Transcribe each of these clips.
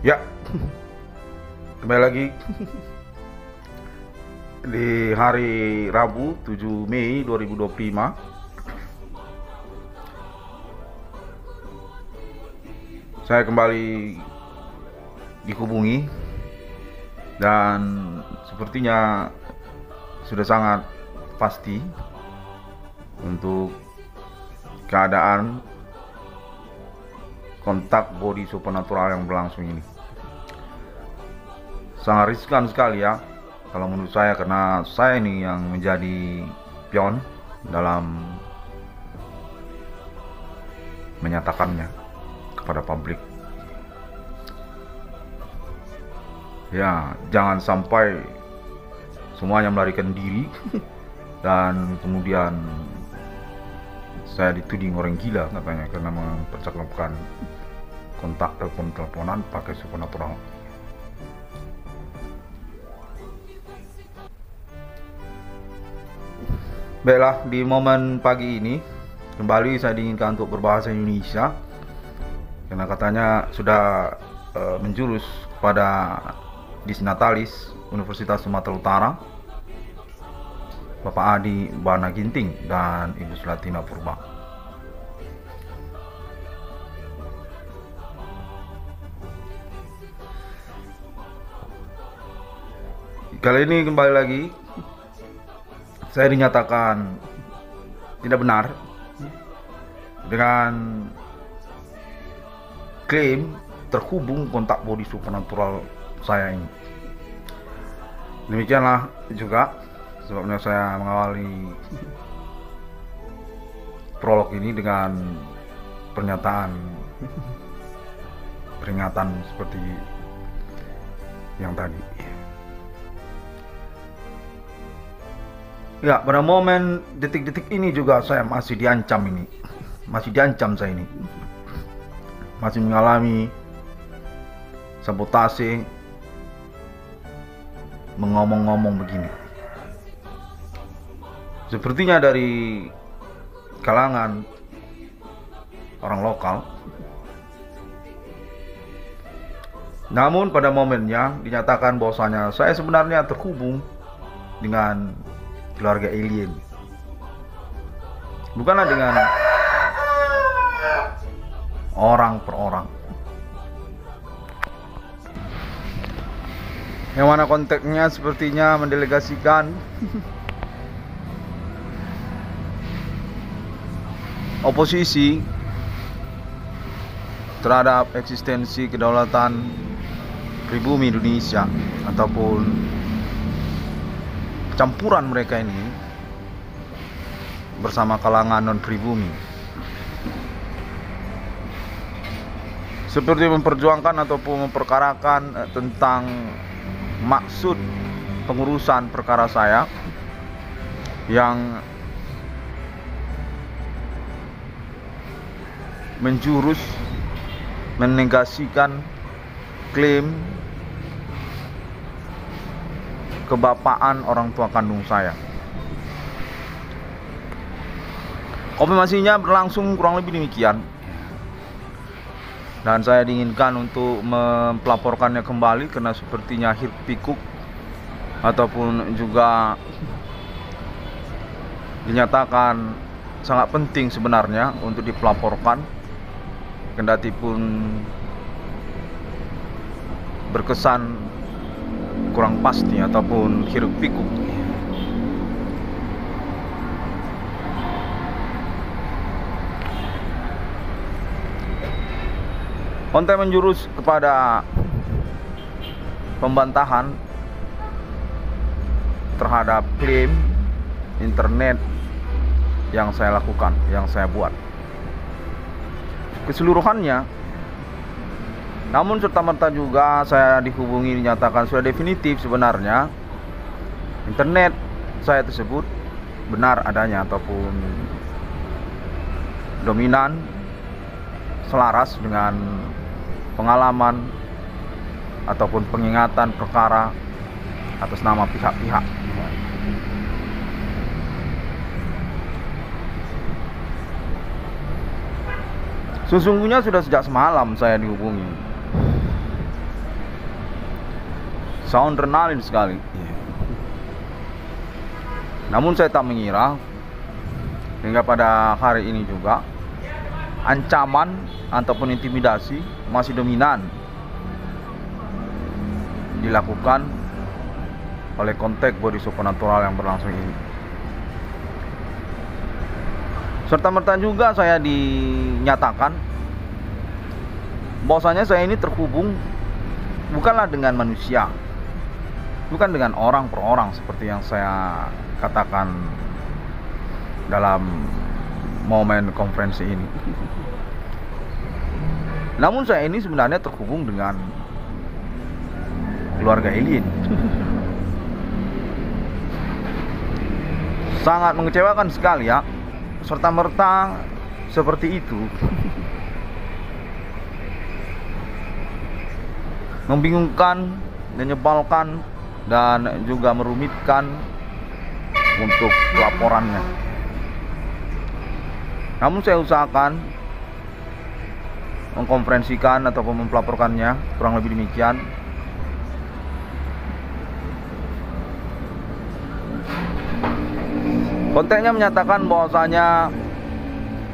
Ya, kembali lagi di hari Rabu 7 Mei 2025. Saya kembali dihubungi dan sepertinya sudah sangat pasti untuk keadaan kontak body supernatural yang berlangsung ini. Sangat riskan sekali ya kalau menurut saya, karena saya ini yang menjadi pion dalam menyatakannya kepada publik. Ya, jangan sampai semuanya melarikan diri dan kemudian saya dituding orang gila katanya karena mempercakapkan kontak teleponan pakai supernatural. Baiklah, di momen pagi ini kembali saya diinginkan untuk berbahasa Indonesia karena katanya sudah menjurus pada Disnatalis Universitas Sumatera Utara, Bapak Adi Bana Ginting dan Ibu Sulatina Purba. Kali ini kembali lagi saya dinyatakan tidak benar dengan klaim terhubung kontak body supernatural saya ini. Demikianlah juga sebabnya saya mengawali prolog ini dengan pernyataan peringatan seperti yang tadi. Ya, pada momen detik-detik ini juga saya masih diancam ini. Masih diancam saya ini. Masih mengalami sabotase mengomong-ngomong begini. Sepertinya dari kalangan orang lokal. Namun pada momennya dinyatakan bahwasanya saya sebenarnya terhubung dengan keluarga alien, bukanlah dengan orang per orang. Yang mana konteksnya sepertinya mendelegasikan oposisi terhadap eksistensi kedaulatan pribumi Indonesia ataupun campuran mereka ini bersama kalangan non-pribumi, seperti memperjuangkan ataupun memperkarakan tentang maksud pengurusan perkara saya yang menjurus menegasikan klaim kebapaan orang tua kandung saya. Konfirmasinya berlangsung kurang lebih demikian, dan saya diinginkan untuk melaporkannya kembali karena sepertinya hiruk pikuk ataupun juga dinyatakan sangat penting sebenarnya untuk dipelaporkan, kendati pun berkesan kurang pasti ataupun hiruk pikuk. Konten menjurus kepada pembantahan terhadap klaim internet yang saya lakukan, yang saya buat keseluruhannya. Namun serta-merta juga saya dihubungi dinyatakan sudah definitif sebenarnya internet saya tersebut benar adanya ataupun dominan selaras dengan pengalaman ataupun pengingatan perkara atas nama pihak-pihak. Sesungguhnya sudah sejak semalam saya dihubungi sound adrenalin sekali. Namun saya tak mengira hingga pada hari ini juga ancaman ataupun intimidasi masih dominan dilakukan oleh konteks body supernatural yang berlangsung ini. Serta-merta juga saya dinyatakan bahwasanya saya ini terhubung bukanlah dengan manusia, bukan dengan orang per orang seperti yang saya katakan dalam momen konferensi ini. Namun saya ini sebenarnya terhubung dengan keluarga alien. Sangat mengecewakan sekali ya, serta-merta seperti itu. Membingungkan, menyebalkan, dan juga merumitkan untuk laporannya. Namun saya usahakan mengkonferensikan ataupun mempelaporkannya, kurang lebih demikian. Konteksnya menyatakan bahwasanya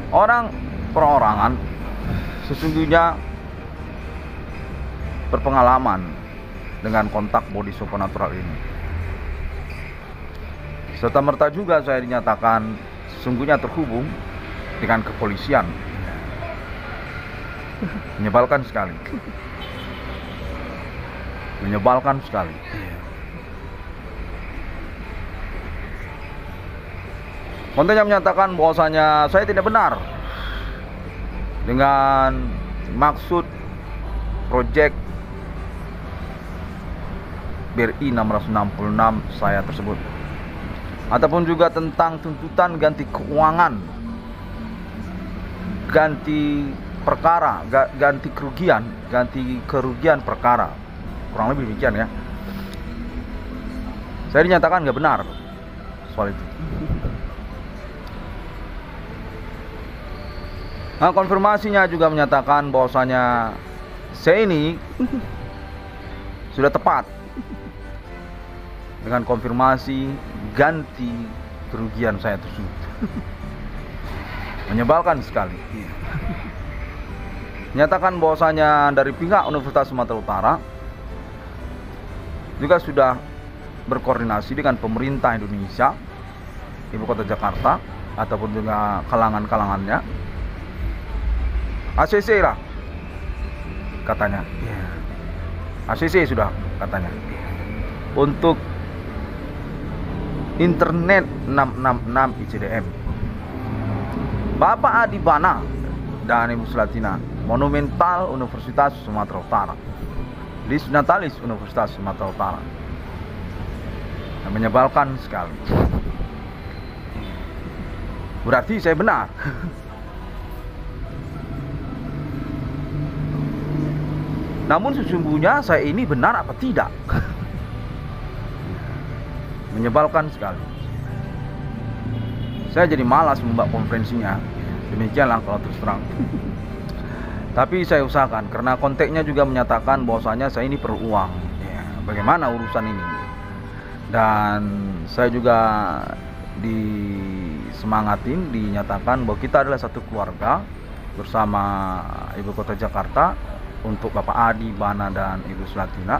orang perorangan sesungguhnya berpengalaman dengan kontak body supernatural ini. Serta-merta juga saya dinyatakan sesungguhnya terhubung dengan kepolisian. Menyebalkan sekali. Menyebalkan sekali. Kontennya menyatakan bahwasanya saya tidak benar dengan maksud proyek BRI 666 saya tersebut, ataupun juga tentang tuntutan ganti keuangan, ganti perkara, ganti kerugian perkara, kurang lebih demikian ya. Saya dinyatakan nggak benar soal itu. Nah, konfirmasinya juga menyatakan bahwasanya saya ini sudah tepat dengan konfirmasi ganti kerugian saya tersebut. Menyebalkan sekali. Menyatakan bahwasanya dari pihak Universitas Sumatera Utara juga sudah berkoordinasi dengan pemerintah Indonesia, Ibu Kota Jakarta, ataupun juga kalangan-kalangannya, ACC lah katanya. ACC sudah katanya untuk internet 666 ICDM. Bapak Adi Bana dan Ibu Sulatina, Monumental Universitas Sumatera Utara, Lis Natalis Universitas Sumatera Utara. Menyebalkan sekali. Berarti saya benar. Namun sesungguhnya saya ini benar apa tidak? Menyebalkan sekali. Saya jadi malas membuat konferensinya. Demikianlah kalau terus terang. Tapi saya usahakan karena konteksnya juga menyatakan bahwasanya saya ini perlu uang. Ya, bagaimana urusan ini? Dan saya juga disemangatin, dinyatakan bahwa kita adalah satu keluarga bersama Ibu Kota Jakarta untuk Bapak Adi Bana dan Ibu Sulatina.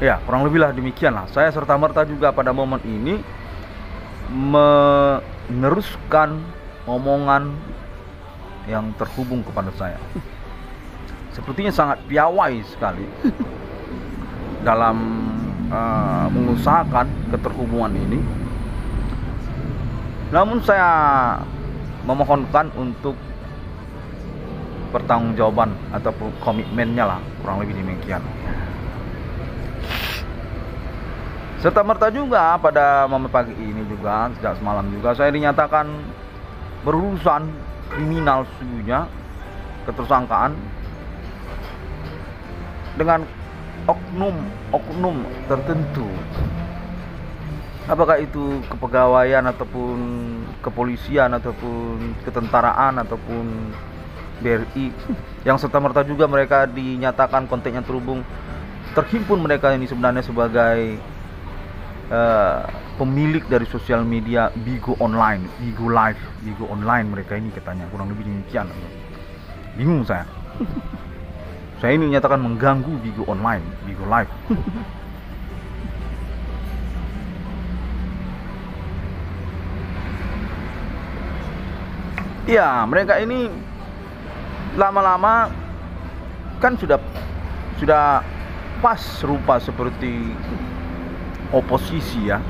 Ya, kurang lebih lah demikian lah. Saya serta-merta juga pada momen ini meneruskan omongan yang terhubung kepada saya. Sepertinya sangat piawai sekali dalam mengusahakan keterhubungan ini. Namun saya memohonkan untuk pertanggungjawaban ataupun komitmennya lah, kurang lebih demikian. Serta-merta juga pada momen pagi ini juga, sejak semalam juga saya dinyatakan berurusan kriminal sesungguhnya, ketersangkaan dengan oknum tertentu. Apakah itu kepegawaian ataupun kepolisian ataupun ketentaraan ataupun BRI, yang serta-merta juga mereka dinyatakan konteksnya terhubung terhimpun mereka ini sebenarnya sebagai pemilik dari sosial media Bigo Online, Bigo Live, Bigo Online mereka ini katanya, kurang lebih demikian. Bingung saya. Saya ini menyatakan mengganggu Bigo Online, Bigo Live. Ya, mereka ini lama-lama kan sudah pas serupa seperti oposisi ya.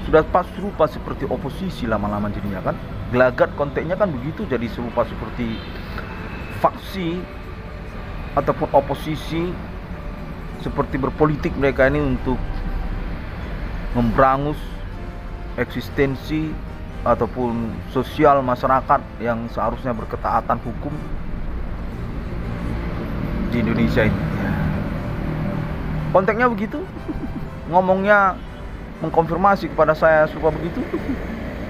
Sudah pas serupa seperti oposisi lama-lama jadinya kan. Gelagat kontennya kan begitu, jadi serupa seperti faksi ataupun oposisi, seperti berpolitik mereka ini untuk memberangus eksistensi ataupun sosial masyarakat yang seharusnya berketaatan hukum di Indonesia ini. Konteksnya begitu, ngomongnya mengkonfirmasi kepada saya serupa begitu,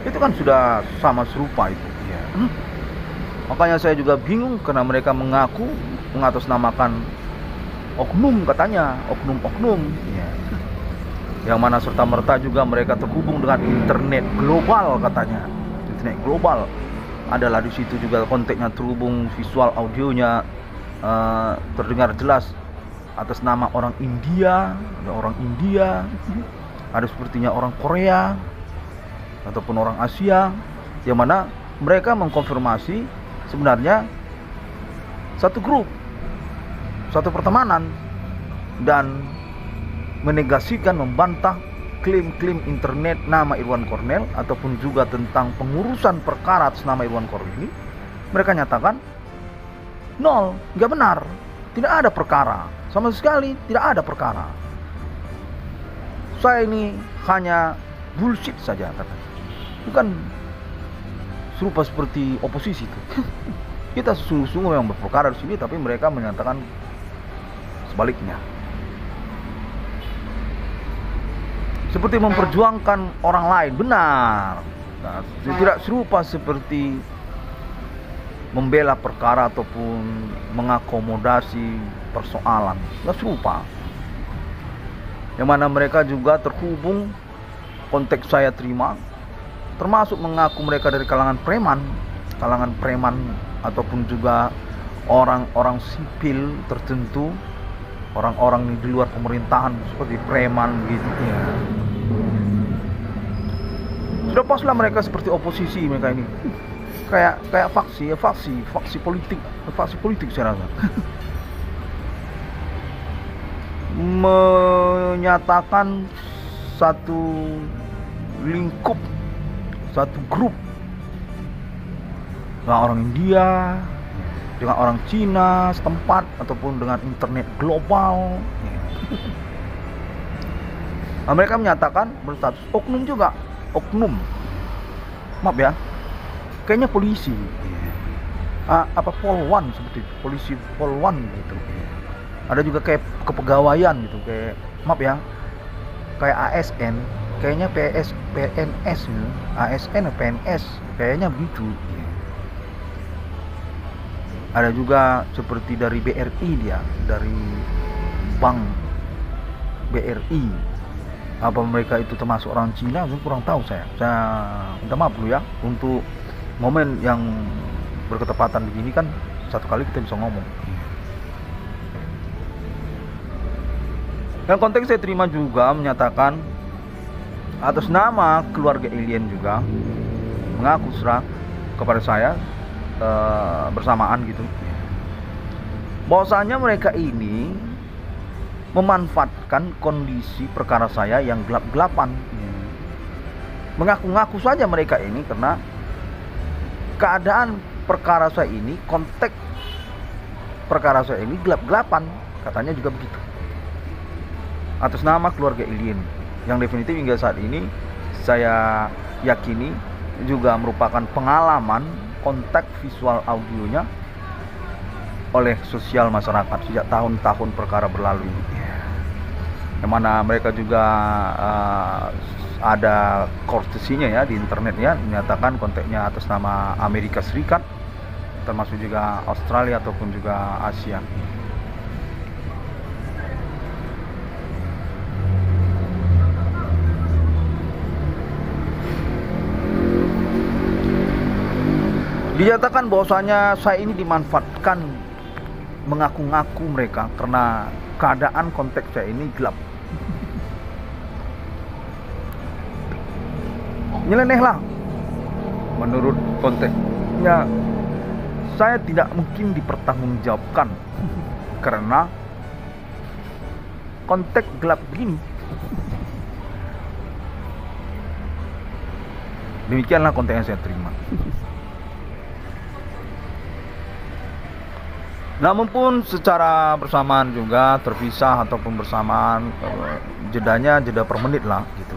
itu kan sudah sama serupa itu. Makanya saya juga bingung karena mereka mengaku mengatasnamakan oknum, katanya oknum-oknum yang mana serta-merta juga mereka terhubung dengan internet global, katanya internet global. Adalah di situ juga kontennya terhubung, visual audionya terdengar jelas atas nama orang India, ada sepertinya orang Korea ataupun orang Asia, yang mana mereka mengkonfirmasi sebenarnya satu grup, satu pertemanan, dan menegasikan, membantah klaim-klaim internet nama Irwan Cornel ataupun juga tentang pengurusan perkara atas nama Irwan Cornel ini. Mereka nyatakan nol, nggak benar, tidak ada perkara, sama sekali tidak ada perkara. Saya ini hanya bullshit saja, katanya. Bukan serupa seperti oposisi itu. Kita sungguh-sungguh yang berperkara di sini, tapi mereka menyatakan sebaliknya. Seperti memperjuangkan orang lain, benar. Nah, tidak serupa seperti membela perkara ataupun mengakomodasi persoalan, nggak serupa. Yang mana mereka juga terhubung, konteks saya terima, termasuk mengaku mereka dari kalangan preman ataupun juga orang-orang sipil tertentu, orang-orang di luar pemerintahan seperti preman gitu ya. Sudah paslah mereka seperti oposisi mereka ini. Kayak faksi politik saya rasa. Menyatakan satu lingkup, satu grup dengan orang India, dengan orang Cina setempat, ataupun dengan internet global. Nah, mereka menyatakan berstatus oknum juga, oknum. Maaf ya, kayaknya polisi, apa polwan, seperti polisi polwan gitu. Ada juga kayak kepegawaian gitu, kayak maaf ya, kayak ASN, kayaknya PNS gitu. ASN PNS, kayaknya begitu. Ada juga seperti dari BRI, dia dari bank BRI. Apa mereka itu termasuk orang Cina? Kurang tahu saya minta maaf dulu ya. Untuk momen yang berketepatan begini kan satu kali kita bisa ngomong. Dan konteks saya terima juga menyatakan atas nama keluarga alien juga mengaku serah kepada saya bersamaan gitu, bahwasanya mereka ini memanfaatkan kondisi perkara saya yang gelap-gelapan. Mengaku-ngaku saja mereka ini karena keadaan perkara saya ini, konteks perkara saya ini gelap-gelapan, katanya juga begitu. Atas nama keluarga alien, yang definitif hingga saat ini saya yakini juga merupakan pengalaman kontak visual audionya oleh sosial masyarakat sejak tahun-tahun perkara berlalu, yang mana mereka juga ada kortesinya ya di internet ya, menyatakan kontaknya atas nama Amerika Serikat, termasuk juga Australia ataupun juga Asia. Dinyatakan bahwasanya saya ini dimanfaatkan mengaku-ngaku mereka karena keadaan konteks saya ini gelap. Nyeleneh lah. Menurut konteksnya, saya tidak mungkin dipertanggungjawabkan karena konteks gelap begini. Demikianlah konteks yang saya terima. Namun pun secara bersamaan juga terpisah ataupun bersamaan, jedanya jeda per menit lah gitu.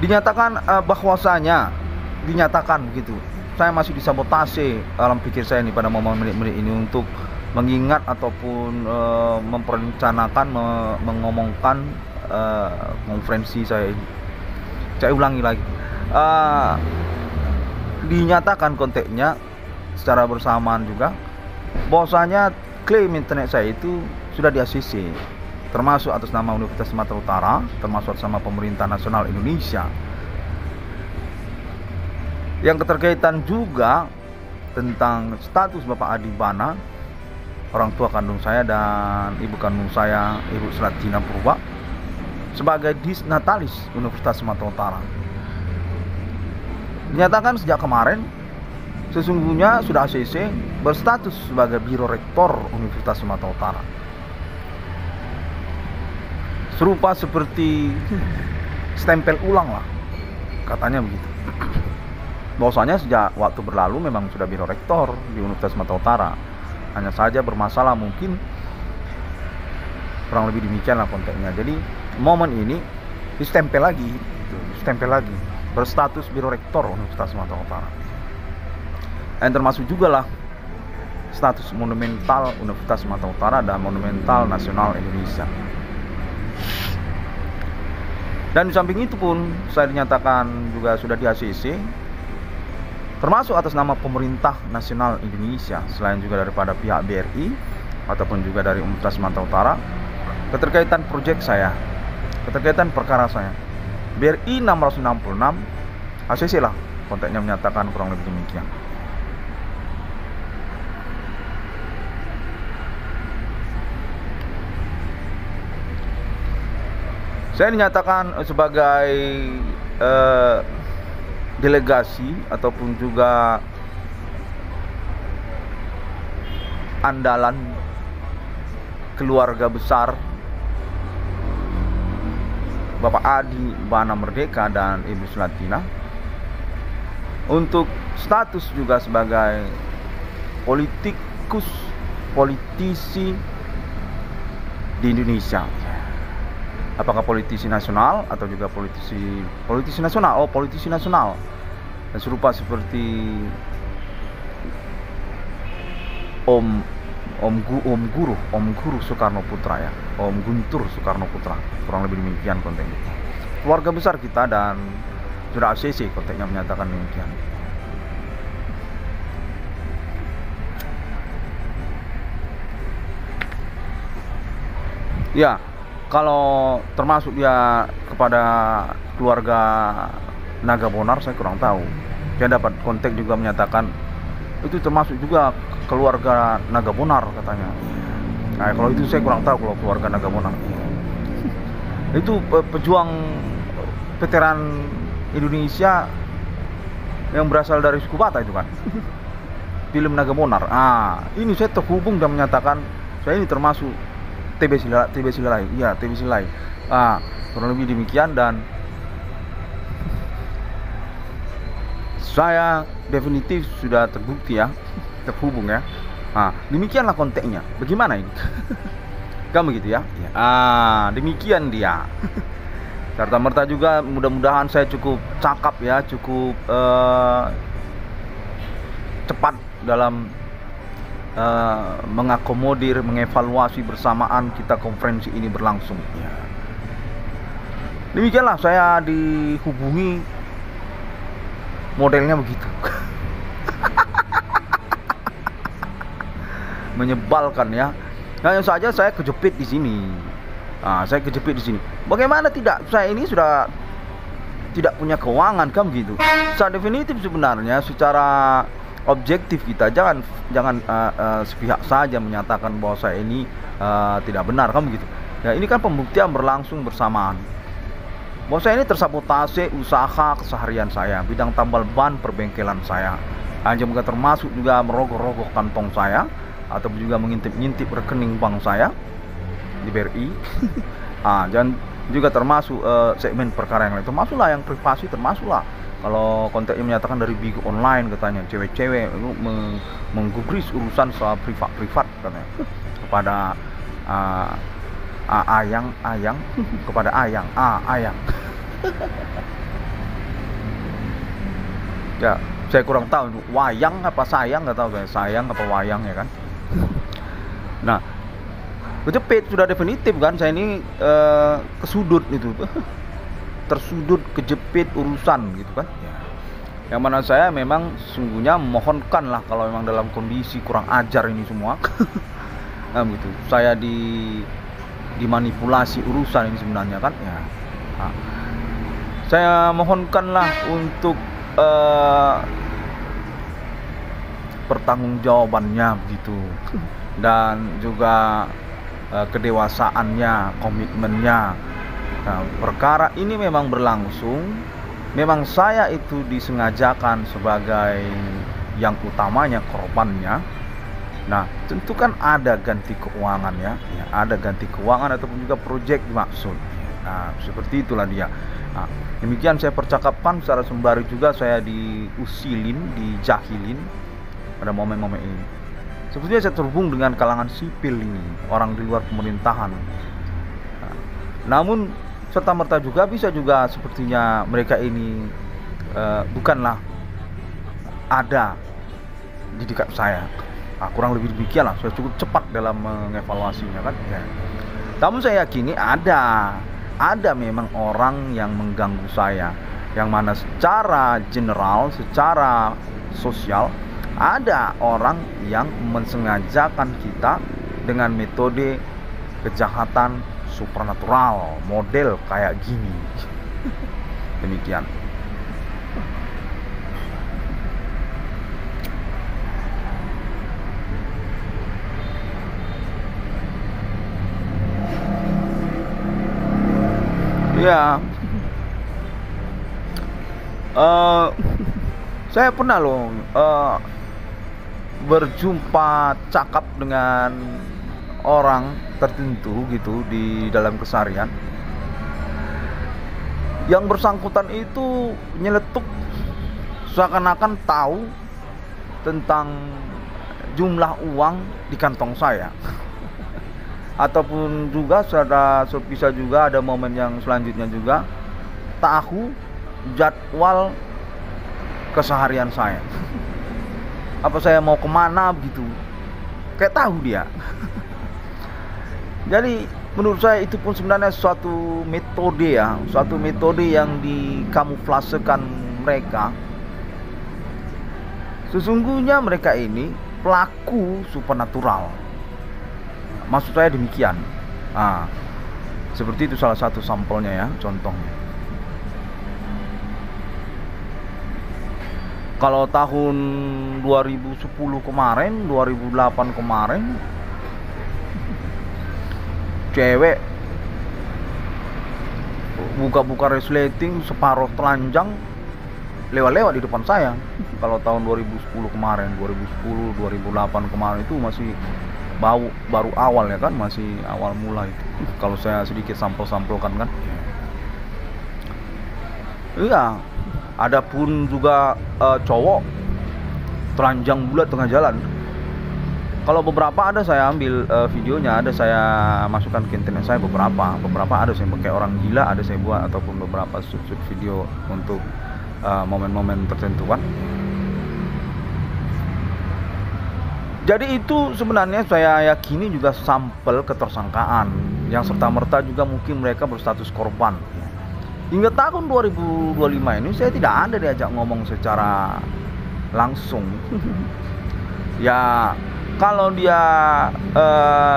Dinyatakan dinyatakan begitu, saya masih disabotase alam pikir saya ini pada momen menit-menit ini untuk mengingat ataupun memperencanakan mengomongkan konferensi saya ini. Saya ulangi lagi, dinyatakan konteksnya secara bersamaan juga bahwasanya klaim internet saya itu sudah di ACC, termasuk atas nama Universitas Sumatera Utara, termasuk atas nama Pemerintah Nasional Indonesia. Yang keterkaitan juga tentang status Bapak Adi Bana, orang tua kandung saya dan ibu kandung saya, Ibu Selatina Purba, sebagai disnatalis Universitas Sumatera Utara. Dinyatakan sejak kemarin sesungguhnya sudah ACC berstatus sebagai Biro Rektor Universitas Sumatera Utara. Serupa seperti stempel ulang lah, katanya begitu. Bahwasanya sejak waktu berlalu memang sudah Biro Rektor di Universitas Sumatera Utara. Hanya saja bermasalah mungkin, kurang lebih demikianlah konteksnya. Jadi momen ini distempel lagi, berstatus Biro Rektor Universitas Sumatera Utara. Dan termasuk juga lah status monumental Universitas Sumatera Utara dan monumental nasional Indonesia. Dan di samping itu pun saya dinyatakan juga sudah di ACC, termasuk atas nama Pemerintah Nasional Indonesia, selain juga daripada pihak BRI ataupun juga dari Universitas Sumatera Utara, keterkaitan proyek saya, keterkaitan perkara saya. BRI 666 ACC lah konteksnya menyatakan kurang lebih demikian. Saya dinyatakan sebagai delegasi ataupun juga andalan keluarga besar Bapak Adi Bana Merdeka dan Ibu Selatina, untuk status juga sebagai politisi di Indonesia. Apakah politisi nasional atau juga politisi nasional? Oh, politisi nasional. Dan serupa seperti Om Guru Soekarno Putra ya, Om Guntur Soekarno Putra, kurang lebih demikian kontennya. Keluarga besar kita dan sudah ACC kontennya menyatakan demikian. Ya, kalau termasuk dia kepada keluarga Naga Bonar saya kurang tahu. Saya dapat kontak juga menyatakan itu termasuk juga keluarga Naga Bonar katanya. Nah, kalau itu saya kurang tahu kalau keluarga Naga Bonar. Itu pejuang veteran Indonesia yang berasal dari suku Batak itu kan. Film Naga Bonar. Ini saya terhubung dan menyatakan saya ini termasuk TB Silai. Iya, TB Silai. Kurang lebih demikian, dan saya definitif sudah terbukti ya, terhubung ya. Demikianlah konteksnya. Bagaimana ini? Kamu gitu ya? Demikian dia. Serta merta juga mudah-mudahan saya cukup cakap ya, cukup cepat dalam mengakomodir, mengevaluasi bersamaan kita konferensi ini berlangsung ya. Demikianlah saya dihubungi modelnya begitu. Menyebalkan ya. Hanya saja saya kejepit di sini. Saya kejepit di sini. Bagaimana tidak? Saya ini sudah tidak punya keuangan kan gitu. Secara definitif sebenarnya secara objektif kita jangan sepihak saja menyatakan bahwa saya ini tidak benar kan begitu. Ya ini kan pembuktian berlangsung bersamaan. Bahwa saya ini tersabotase usaha keseharian saya, bidang tambal ban perbengkelan saya. Juga termasuk juga merogoh-rogoh kantong saya atau juga mengintip-ngintip rekening bank saya di BRI. Dan juga termasuk segmen perkara yang lain, termasuklah yang privasi, termasuklah kalau kontennya menyatakan dari Bigo Online katanya cewek-cewek itu menggubris urusan soal privat katanya kepada ayang kepada ayang. Ya saya kurang tahu wayang apa sayang, nggak tahu saya sayang apa wayang ya kan. Nah kejepit sudah definitif kan, saya ini kesudut itu tersudut kejepit urusan gitu kan ya. Yang mana saya memang sungguhnya mohonkan lah kalau memang dalam kondisi kurang ajar ini semua. Nah gitu saya dimanipulasi urusan ini sebenarnya kan ya. Saya mohonkanlah untuk pertanggungjawabannya begitu, dan juga kedewasaannya, komitmennya. Nah, perkara ini memang berlangsung, memang saya itu disengajakan sebagai yang utamanya korbannya. Nah tentu kan ada ganti keuangan ya, ada ganti keuangan ataupun juga proyek dimaksud. Nah seperti itulah dia. Nah, demikian saya percakapkan secara sembari juga saya diusilin, dijahilin pada momen-momen ini. Sebetulnya saya terhubung dengan kalangan sipil ini, orang di luar pemerintahan. Nah, namun serta-merta juga bisa juga sepertinya mereka ini bukanlah ada di dekat saya. Kurang lebih demikian lah, saya cukup cepat dalam mengevaluasinya kan ya. Namun saya yakini ada memang orang yang mengganggu saya, yang mana secara general, secara sosial ada orang yang mensengajakan kita dengan metode kejahatan supranatural model kayak gini. Demikian. Ya, saya pernah loh berjumpa cakap dengan orang tertentu gitu di dalam keseharian. Yang bersangkutan itu nyeletuk seakan-akan tahu tentang jumlah uang di kantong saya. Ataupun juga bisa juga ada momen yang selanjutnya juga tahu jadwal keseharian saya. Apa saya mau kemana begitu, kayak tahu dia. Jadi menurut saya itu pun sebenarnya suatu metode ya, suatu metode yang dikamuflasekan mereka. Sesungguhnya mereka ini pelaku supernatural. Maksud saya demikian. Seperti itu salah satu sampelnya ya, contohnya. Kalau tahun 2010 kemarin, 2008 kemarin, cewek buka-buka resleting separuh telanjang lewat-lewat di depan saya. Kalau tahun 2010 kemarin, 2010, 2008 kemarin itu masih baru awal ya kan, masih awal mula itu. Kalau saya sedikit sampel-sampelkan kan. Iya, ada pun juga cowok telanjang bulat tengah jalan. Kalau beberapa ada saya ambil videonya, ada saya masukkan ke internet saya beberapa ada saya pakai orang gila, ada saya buat ataupun beberapa shoot video untuk momen-momen tertentu kan. Jadi itu sebenarnya saya yakini juga sampel ketersangkaan yang serta-merta juga mungkin mereka berstatus korban. Hingga tahun 2025 ini saya tidak ada diajak ngomong secara langsung. Ya kalau dia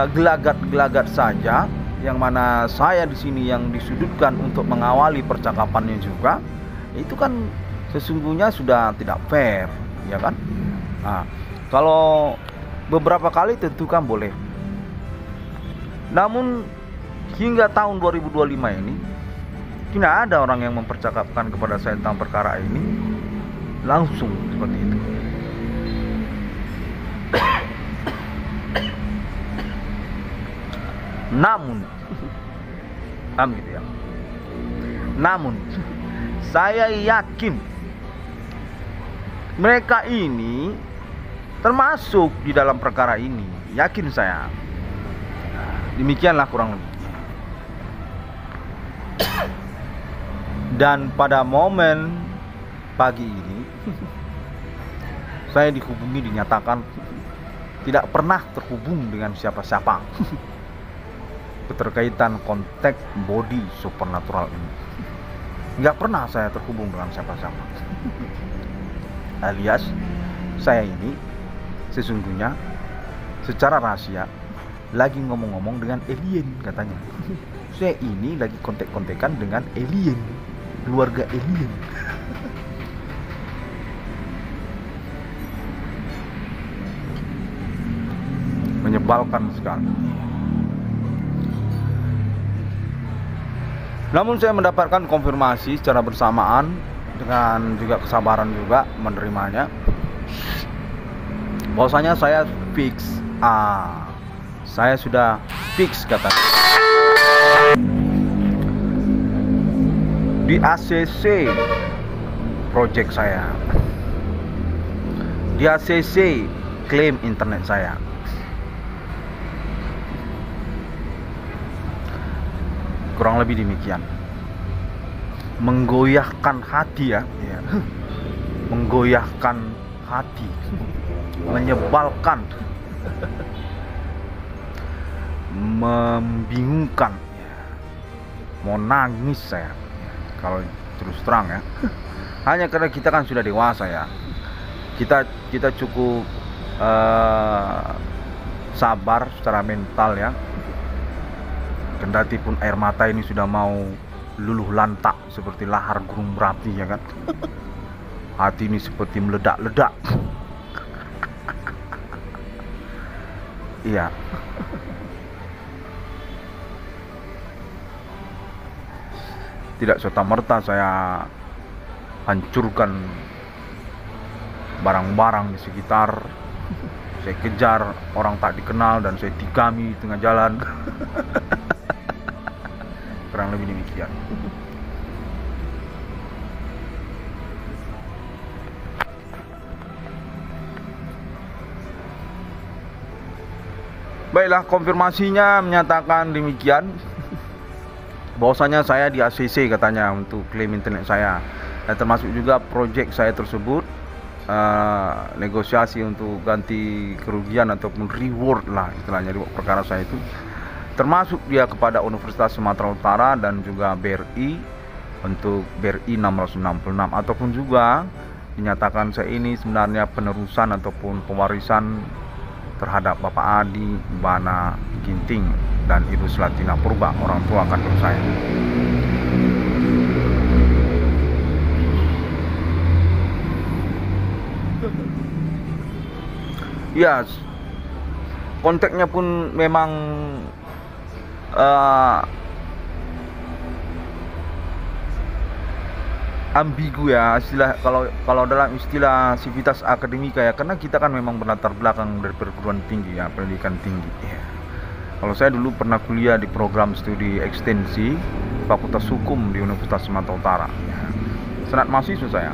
gelagat-gelagat saja, yang mana saya di sini yang disudutkan untuk mengawali percakapannya juga, itu kan sesungguhnya sudah tidak fair, ya kan? Nah, kalau beberapa kali tentu kan boleh. Namun hingga tahun 2025 ini tidak ada orang yang mempercakapkan kepada saya tentang perkara ini langsung seperti itu. Namun gitu ya. Namun saya yakin mereka ini termasuk di dalam perkara ini, yakin saya. Demikianlah kurang lebih. Dan pada momen pagi ini saya dihubungi, dinyatakan tidak pernah terhubung dengan siapa-siapa keterkaitan kontak body supernatural ini. Nggak pernah saya terhubung dengan siapa-siapa. Alias saya ini sesungguhnya secara rahasia lagi ngomong-ngomong dengan alien katanya. Saya ini lagi kontek-kontekan dengan alien, keluarga alien. Menyebalkan sekali. Namun saya mendapatkan konfirmasi secara bersamaan dengan juga kesabaran juga menerimanya, bahwasanya saya fix. Saya sudah fix katanya. Di ACC project saya, di ACC klaim internet saya. Kurang lebih demikian. Menggoyahkan hati ya. Menggoyahkan hati. Menyebalkan. Membingungkan. Mau nangis saya kalau terus terang ya. Hanya karena kita kan sudah dewasa ya. Kita cukup sabar secara mental ya. Kendati pun air mata ini sudah mau luluh lantak seperti lahar gunung Merapi ya kan. Hati ini seperti meledak-ledak. Iya. Tidak serta-merta saya hancurkan barang-barang di sekitar. Saya kejar orang tak dikenal dan saya tikami di tengah jalan. Kurang lebih demikian. Baiklah, konfirmasinya menyatakan demikian, bahwasanya saya di ACC katanya untuk klaim internet saya, dan termasuk juga project saya tersebut, negosiasi untuk ganti kerugian ataupun reward lah istilahnya, reward perkara saya itu, termasuk dia kepada Universitas Sumatera Utara dan juga BRI untuk BRI 666, ataupun juga dinyatakan saya ini sebenarnya penerusan ataupun pewarisan terhadap Bapak Adi Bana Ginting dan Ibu Selatina Purba, orang tua kandung saya. Ya, konteksnya pun memang ambigu ya, istilah kalau dalam istilah sivitas akademika ya, karena kita kan memang berlatar belakang dari perguruan tinggi ya, pendidikan tinggi ya. Kalau saya dulu pernah kuliah di program studi ekstensi Fakultas Hukum di Universitas Sumatera Utara ya. Senat mahasiswa saya,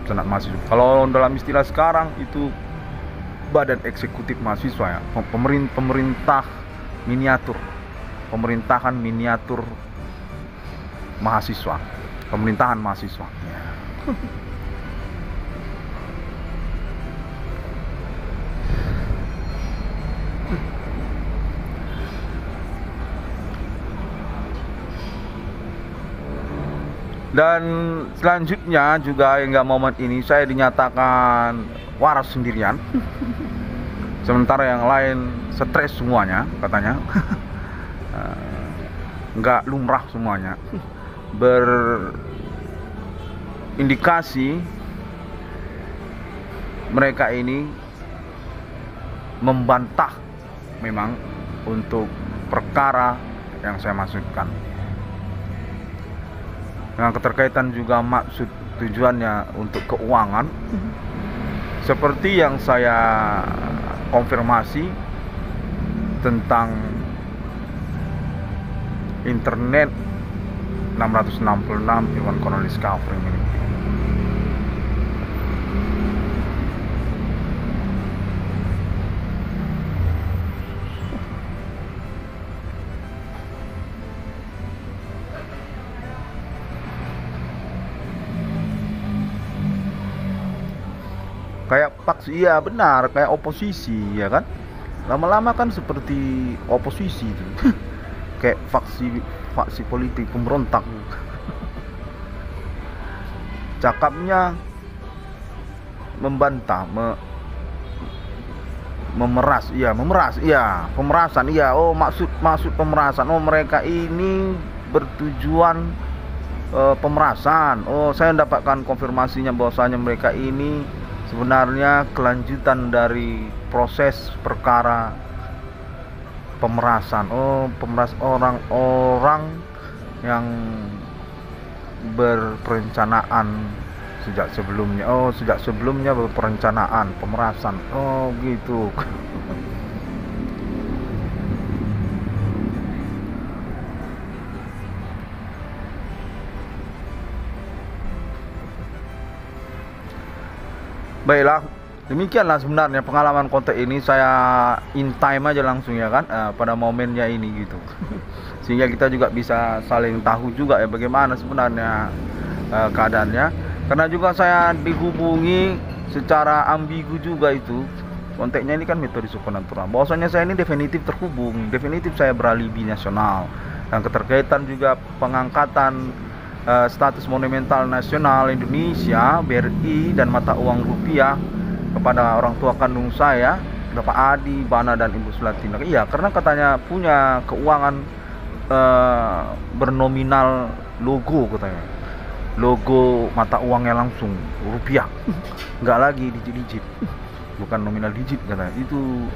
senat mahasiswa. Kalau dalam istilah sekarang itu badan eksekutif mahasiswa ya, pemerintah miniatur, pemerintahan miniatur mahasiswa, pemerintahan mahasiswa ya. Dan selanjutnya juga hingga momen ini saya dinyatakan waras sendirian. Sementara yang lain stres semuanya katanya. nggak lumrah semuanya, berindikasi mereka ini membantah memang untuk perkara yang saya maksudkan. Dengan keterkaitan juga maksud tujuannya untuk keuangan, seperti yang saya konfirmasi tentang internet 666 Iwan Cornelis Discovery ini. Kayak faksi, iya benar, kayak oposisi ya kan, lama-lama kan seperti oposisi itu. Kayak faksi politik pemberontak. Cakapnya membantah, memeras, pemerasan, oh maksud pemerasan, oh mereka ini bertujuan pemerasan. Oh, saya mendapatkan konfirmasinya bahwasanya mereka ini sebenarnya kelanjutan dari proses perkara pemerasan. Oh, orang-orang yang berperencanaan sejak sebelumnya. Oh, sejak sebelumnya berperencanaan pemerasan. Oh, gitu. Baiklah, demikianlah sebenarnya pengalaman kontak ini. Saya in time aja langsung ya kan, pada momennya ini gitu. Sehingga kita juga bisa saling tahu juga ya bagaimana sebenarnya keadaannya. Karena juga saya dihubungi secara ambigu juga itu. Kontaknya ini kan metode supernatural. Bahwasanya saya ini definitif terhubung, definitif saya beralibi nasional. Dan keterkaitan juga pengangkatan status monumental nasional Indonesia BRI dan mata uang rupiah kepada orang tua kandung saya, Bapak Adi, Bana dan Ibu Sulatina. Iya, karena katanya punya keuangan bernominal logo katanya. Logo mata uangnya langsung rupiah. Enggak lagi digit-digit. Bukan nominal digit katanya. Itu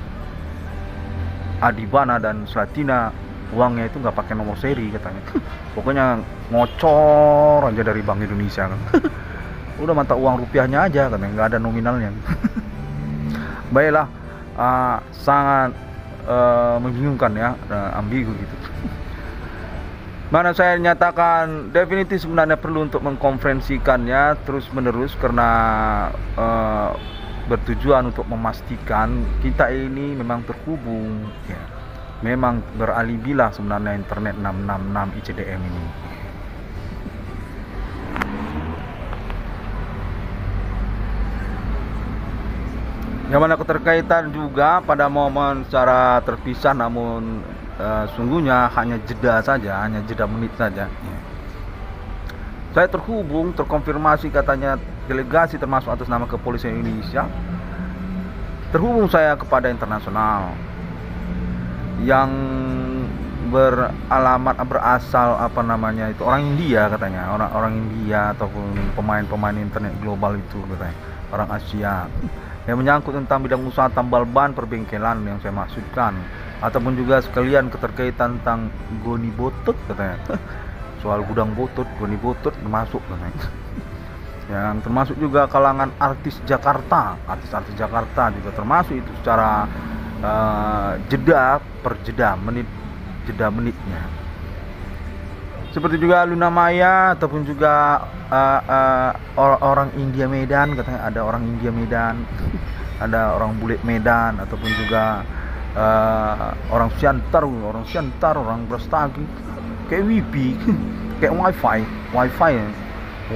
Adi, Bana dan Sulatina uangnya itu nggak pakai nomor seri katanya. Pokoknya ngocor aja dari Bank Indonesia kan. Udah mata uang rupiahnya aja katanya, nggak ada nominalnya. Baiklah, sangat membingungkan ya, ambigu gitu. Mana saya nyatakan definitif sebenarnya perlu untuk mengkonferensikannya terus menerus karena bertujuan untuk memastikan kita ini memang terhubung ya. Memang beralibilah sebenarnya internet 666 ICDM ini. Yang mana keterkaitan juga pada momen secara terpisah, namun sungguhnya hanya jeda saja, hanya jeda menit saja. Saya terhubung, terkonfirmasi katanya delegasi termasuk atas nama Kepolisian Indonesia. Terhubung saya kepada internasional yang berasal apa namanya itu orang India katanya, orang India ataupun pemain internet global itu katanya, orang Asia, yang menyangkut tentang bidang usaha tambal ban perbengkelan yang saya maksudkan, ataupun juga sekalian keterkaitan tentang Goni Botot katanya. Soal gudang Botot, Goni Botot termasuk katanya. Yang termasuk juga kalangan artis Jakarta juga termasuk itu secara jeda per jeda menitnya. Seperti juga Luna Maya ataupun juga orang India Medan katanya, ada orang India Medan, ada orang bule Medan, ataupun juga orang Siantar, orang Brastagi, kayak WiFi, kayak wifi ya.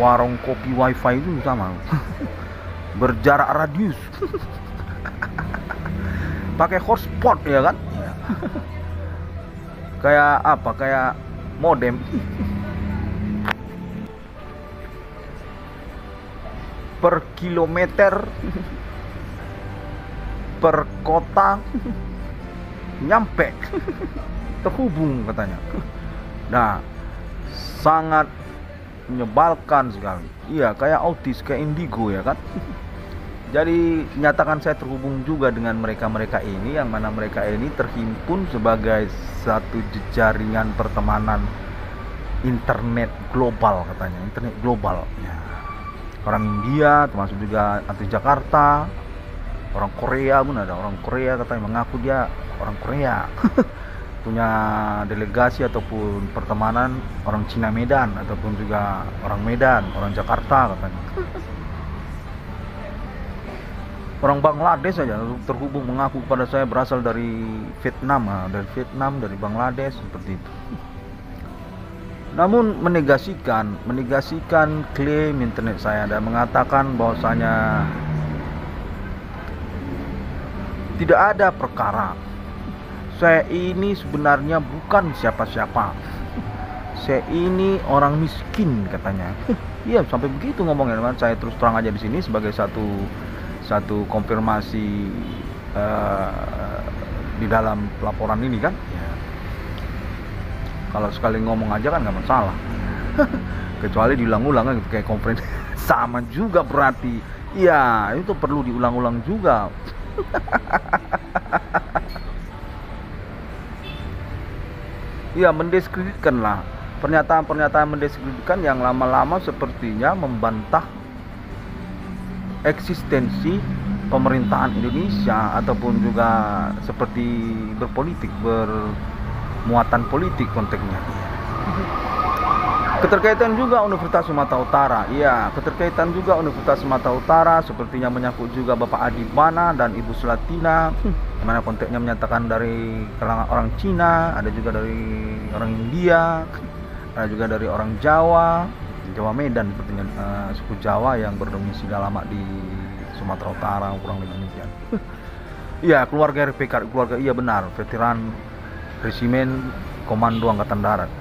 Warung kopi wifi itu sama. Berjarak radius. Pakai hotspot ya kan? Kayak apa? Kayak modem. Per kilometer, per kota, nyampe, terhubung katanya. Nah, sangat menyebalkan sekali. Iya, kayak autis, kayak indigo ya kan. Jadi nyatakan saya terhubung juga dengan mereka-mereka ini, yang mana mereka ini terhimpun sebagai satu jaringan pertemanan internet global katanya, internet global. Ya. Orang India, termasuk juga anti Jakarta, orang Korea pun ada, orang Korea katanya mengaku dia orang Korea. Punya delegasi ataupun pertemanan orang Cina Medan, ataupun juga orang Medan, orang Jakarta katanya. Orang Bangladesh saja terhubung mengaku kepada saya berasal dari Vietnam, dari Bangladesh seperti itu. Namun menegasikan klaim internet saya dan mengatakan bahwasanya tidak ada perkara. Saya ini sebenarnya bukan siapa-siapa. Saya ini orang miskin katanya. Iya, sampai begitu ngomongnya teman. Saya terus terang aja di sini sebagai satu konfirmasi di dalam laporan ini kan. Ya. Kalau sekali ngomong aja kan nggak masalah. Kecuali diulang-ulang gitu kayak konferensi. Sama juga berarti. Iya, itu perlu diulang-ulang juga. Iya, mendiskreditkan lah. Pernyataan-pernyataan mendiskreditkan yang lama-lama sepertinya membantah eksistensi pemerintahan Indonesia, ataupun juga seperti bermuatan politik konteksnya. Keterkaitan juga Universitas Sumatera Utara. Iya, keterkaitan juga Universitas Sumatera Utara sepertinya menyangkut juga Bapak Adibana dan Ibu Sulatina, di mana konteksnya menyatakan dari kalangan orang Cina, ada juga dari orang India, ada juga dari orang Jawa Medan sepertinya, suku Jawa yang berdomisili lama di Sumatera Utara, kurang lebih demikian. Iya, keluarga RPK, keluarga iya benar, veteran Resimen Komando Angkatan Darat,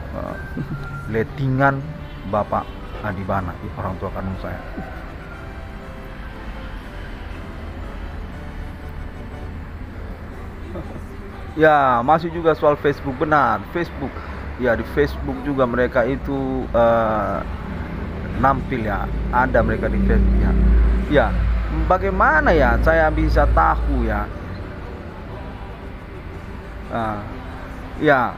Letingan Bapak Adibana, orang tua kandung saya. Ya, masih juga soal Facebook, benar, Facebook. Ya, di Facebook juga mereka itu nampil ya, ada mereka di Facebook ya. Ya, bagaimana ya saya bisa tahu ya? Ya,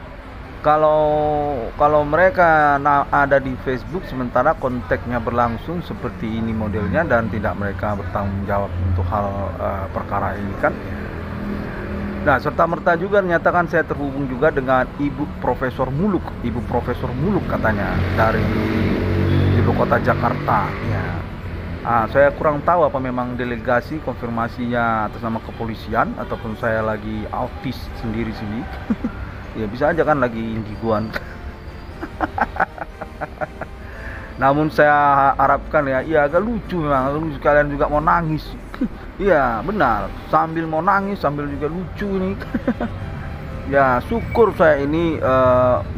kalau mereka ada di Facebook sementara konteksnya berlangsung seperti ini modelnya dan tidak mereka bertanggung jawab untuk hal perkara ini kan. Nah, serta merta juga menyatakan saya terhubung juga dengan Ibu Profesor Muluk katanya dari ibu kota Jakarta. Ya. Saya kurang tahu apa memang delegasi konfirmasinya atas nama kepolisian ataupun saya lagi autis sendiri sini. Ya bisa aja kan lagi indiguan. Namun saya harapkan ya, iya agak lucu memang, lucu, kalian juga mau nangis. Iya benar, sambil mau nangis sambil juga lucu ini. Ya syukur saya ini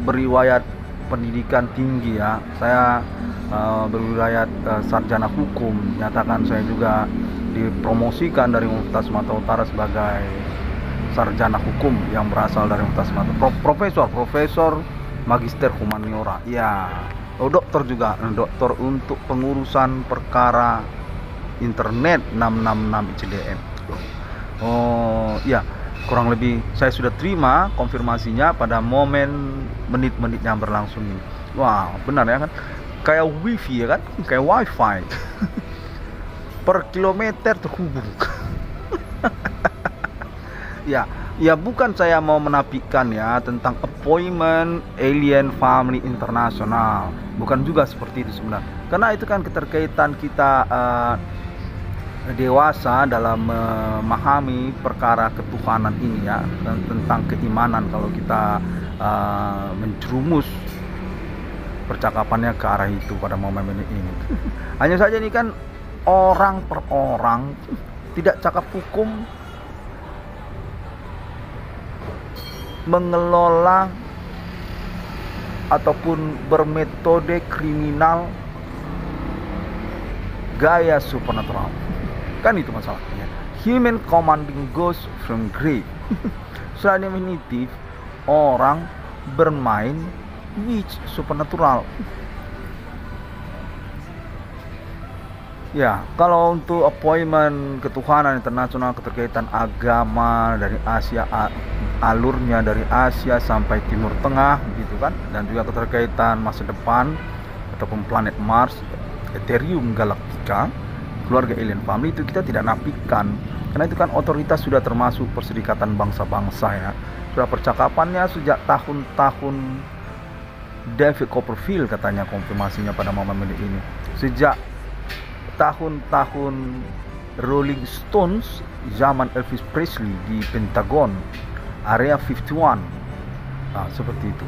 beriwayat pendidikan tinggi ya. Saya berwilayah sarjana hukum, nyatakan saya juga dipromosikan dari Universitas Sumatera Utara sebagai sarjana hukum yang berasal dari Universitas Sumatera, profesor magister humaniora. Ya, dokter juga, dokter untuk pengurusan perkara internet 666 ICDM. Oh ya, kurang lebih saya sudah terima konfirmasinya pada momen menit-menit yang berlangsung ini. Wah, benar ya kan? Kayak wifi ya kan? Kayak wifi. Per kilometer terhubung. Ya bukan saya mau menafikan ya tentang appointment alien family internasional. Bukan juga seperti itu sebenarnya. Karena itu kan keterkaitan kita dewasa dalam memahami perkara ketuhanan ini ya, dan tentang keimanan kalau kita menjerumus percakapannya ke arah itu pada momen ini. Hanya saja ini kan orang per orang, tidak cakap hukum, mengelola ataupun bermetode kriminal gaya supernatural. Kan itu masalahnya. Human commanding ghost from grave. Secara definitif orang bermain witch, supernatural. Ya, kalau untuk appointment ketuhanan internasional, keterkaitan agama dari Asia, alurnya dari Asia sampai Timur Tengah gitu kan, dan juga keterkaitan masa depan ataupun planet Mars, Ethereum Galactica, keluarga alien family, itu kita tidak nafikan, karena itu kan otoritas sudah termasuk Perserikatan Bangsa-Bangsa ya. Sudah percakapannya sejak tahun-tahun David Copperfield katanya konfirmasinya pada momen ini. Sejak tahun-tahun Rolling Stones, zaman Elvis Presley di Pentagon, Area 51, nah, seperti itu.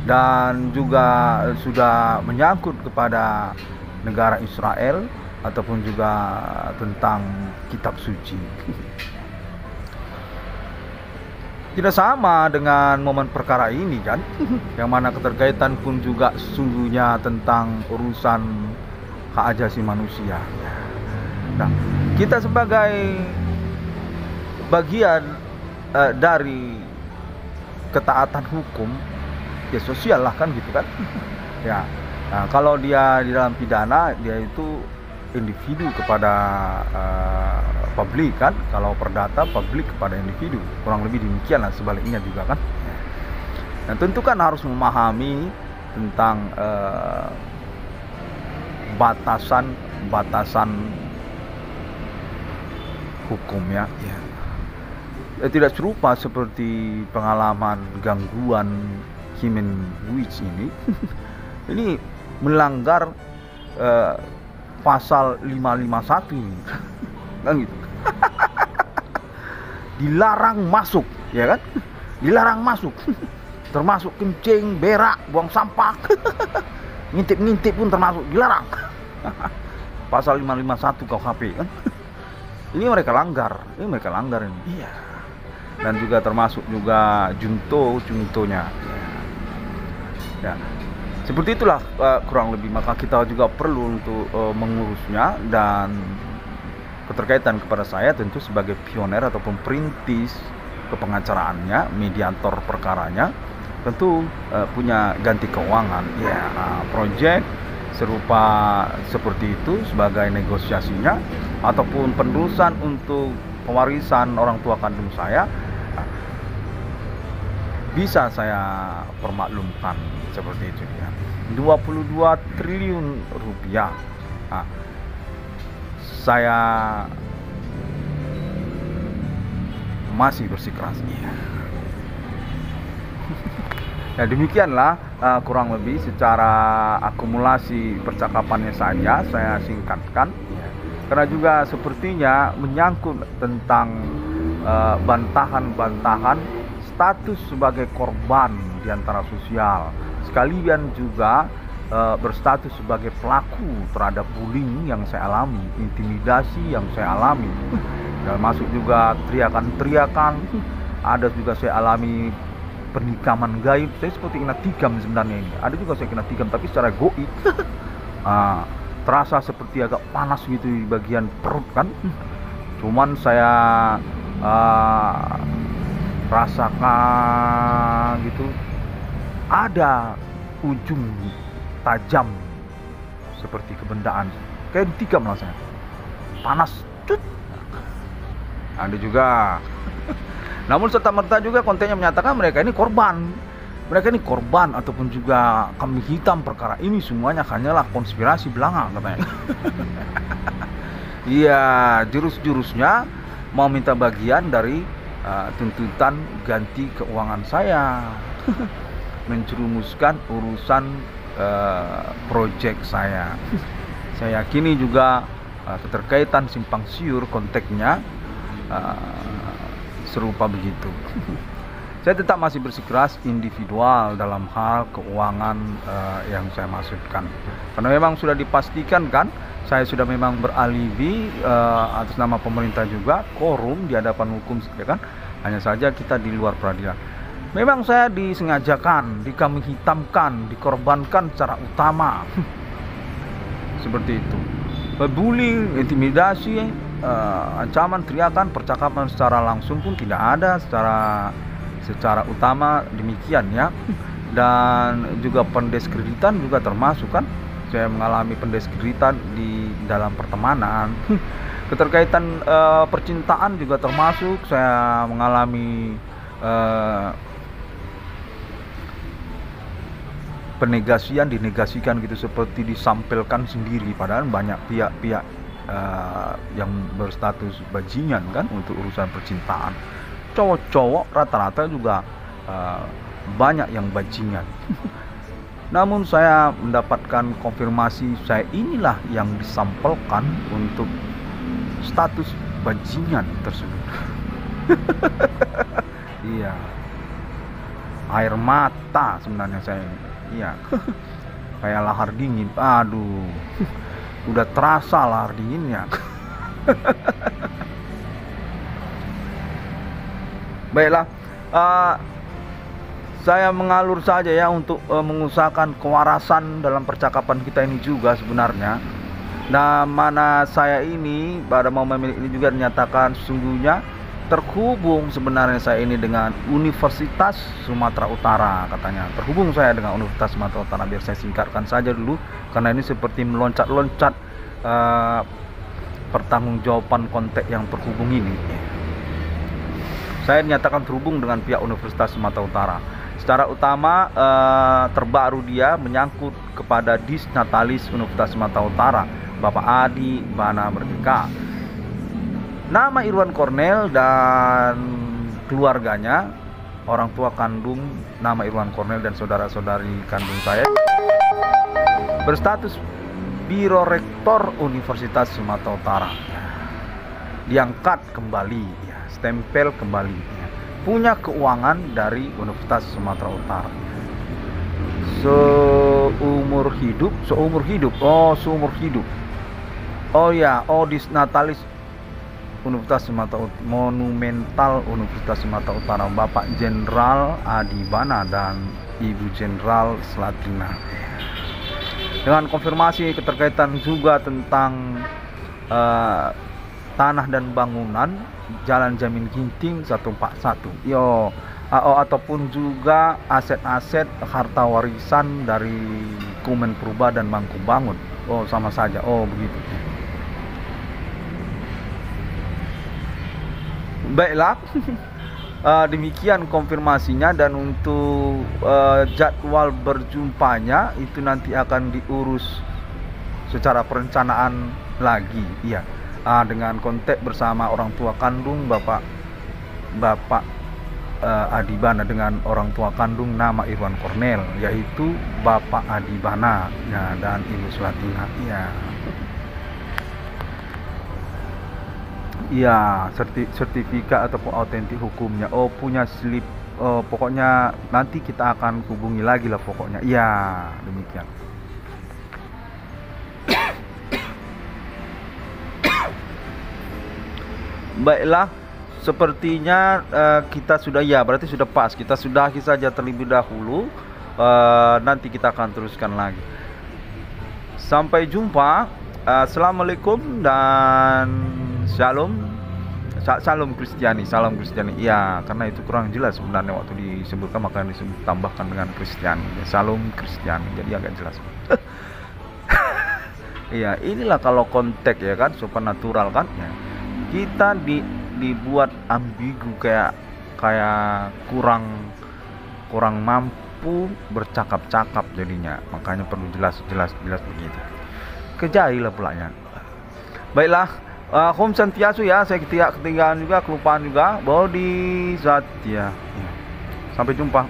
Dan juga sudah menyangkut kepada negara Israel ataupun juga tentang kitab suci. Tidak sama dengan momen perkara ini kan, yang mana keterkaitan pun juga sesungguhnya tentang urusan hak asasi manusia. Nah, kita sebagai bagian dari ketaatan hukum, ya sosial lah kan gitu kan. Ya, nah, kalau dia di dalam pidana, dia itu individu kepada publik kan. Kalau perdata, publik kepada individu. Kurang lebih demikian lah, sebaliknya juga kan. Dan tentu kan harus memahami tentang batasan hukum ya. Tidak serupa seperti pengalaman gangguan human witch ini. Ini melanggar pasal 551 ini. Kan gitu. Dilarang masuk, ya kan? Dilarang masuk. Termasuk kencing, berak, buang sampah. Ngintip-ngintip pun termasuk dilarang. Pasal 551 KUHP kan. Ini mereka langgar ini. Iya. Dan juga termasuk juga juntonya. Ya. Seperti itulah kurang lebih, maka kita juga perlu untuk mengurusnya. Dan keterkaitan kepada saya tentu sebagai pioner ataupun perintis kepengacaraannya, mediator perkaranya, tentu punya ganti keuangan ya. Proyek serupa seperti itu sebagai negosiasinya, ataupun penerusan untuk pewarisan orang tua kandung saya, bisa saya permaklumkan seperti itu ya. 22 triliun rupiah. Saya masih bersikeras ya. Ya demikianlah kurang lebih secara akumulasi percakapannya saja saya singkatkan, karena juga sepertinya menyangkut tentang bantahan-bantahan status sebagai korban di antara sosial, sekalian juga berstatus sebagai pelaku terhadap bullying yang saya alami, intimidasi yang saya alami, dan masuk juga teriakan-teriakan. Ada juga saya alami pernikaman gaib. Saya seperti kena tikam sebenarnya ini. Ada juga saya kena tikam tapi secara goib. Terasa seperti agak panas gitu di bagian perut kan. Cuman saya rasakan gitu ada ujung tajam seperti kebendaan. Kayak ditikam lah saya. Panas. Cut. Ada juga. Namun serta-merta juga kontennya menyatakan mereka ini korban ataupun juga kambing hitam perkara ini, semuanya hanyalah konspirasi belanga katanya. Iya, jurus-jurusnya mau minta bagian dari tuntutan ganti keuangan saya, mencerumuskan urusan proyek saya. Saya yakini juga keterkaitan simpang siur konteksnya serupa begitu. Saya tetap masih bersikeras individual dalam hal keuangan yang saya maksudkan, karena memang sudah dipastikan kan, saya sudah memang beralibi atas nama pemerintah juga korum di hadapan hukum ya kan. Hanya saja kita di luar peradilan. Memang saya disengajakan, dikambing hitamkan, dikorbankan secara utama. Seperti itu. Bullying, intimidasi, ancaman, teriakan, percakapan secara langsung pun tidak ada secara utama demikian ya. dan juga pendeskreditan juga termasuk kan. Saya mengalami pendeskreditan di dalam pertemanan. Keterkaitan percintaan juga termasuk. Saya mengalami penegasian, dinegasikan gitu, seperti disampaikan sendiri, padahal banyak pihak-pihak yang berstatus bajingan kan untuk urusan percintaan. Cowok-cowok rata-rata juga banyak yang bajingan. Namun saya mendapatkan konfirmasi saya inilah yang disampaikan untuk status bajingan tersebut. Iya, air mata sebenarnya saya ini. Iya, kayak lahar dingin. Aduh, udah terasa lahar dinginnya. Baiklah, saya mengalur saja ya untuk mengusahakan kewarasan dalam percakapan kita ini juga sebenarnya. Nah, mana saya ini pada momen ini juga dinyatakan sesungguhnya terhubung sebenarnya saya ini dengan Universitas Sumatera Utara, katanya. Terhubung saya dengan Universitas Sumatera Utara, biar saya singkatkan saja dulu karena ini seperti meloncat-loncat pertanggungjawaban konteks yang terhubung ini. Saya dinyatakan terhubung dengan pihak Universitas Sumatera Utara. Secara utama terbaru dia menyangkut kepada Disnatalis Universitas Sumatera Utara, Bapak Adi Bana Merdeka. Nama Irwan Cornel dan keluarganya, orang tua kandung nama Irwan Cornel dan saudara-saudari kandung saya, berstatus Biro Rektor Universitas Sumatera Utara. Diangkat kembali, ya, stempel kembali. Ya. Punya keuangan dari Universitas Sumatera Utara. Seumur hidup. Oh ya, Disnatalis Universitas Sumatera Utara, Monumental Universitas Sumatera Utara, Bapak Jenderal Adi Bana dan Ibu Jenderal Slatina. Dengan konfirmasi keterkaitan juga tentang tanah dan bangunan Jalan Jamin Ginting 141. Ataupun juga aset-aset harta warisan dari Kemen Purba dan Mangku Bangun. Oh, sama saja. Oh, begitu. Baiklah, demikian konfirmasinya, dan untuk jadwal berjumpanya itu nanti akan diurus secara perencanaan lagi, iya, dengan kontak bersama orang tua kandung Bapak Adi Bana dengan orang tua kandung nama Irwan Cornel, yaitu Bapak Adi Bana ya, dan Ibu Slatina, ya. Ya, sertifikat ataupun autentik hukumnya. Oh, punya slip. Oh, pokoknya nanti kita akan hubungi lagi lah pokoknya. Ya, demikian. Baiklah, sepertinya kita sudah, ya berarti sudah pas. Kita sudahi saja terlebih dahulu. Nanti kita akan teruskan lagi. Sampai jumpa. Assalamualaikum dan Shalom Kristiani, salam Kristiani. Iya, karena itu kurang jelas sebenarnya waktu disebutkan, maka ditambahkan dengan Kristiani. Ya, salam Kristiani, jadi agak jelas. Iya, inilah kalau konteks ya kan, supernatural kan. Ya. Kita dibuat ambigu, kayak kurang mampu bercakap-cakap jadinya. Makanya perlu jelas begitu. Kejadilah pulanya. Baiklah. Om Santiasu ya, saya ketinggalan juga, kelupaan juga. Bodhi Satya. Sampai jumpa.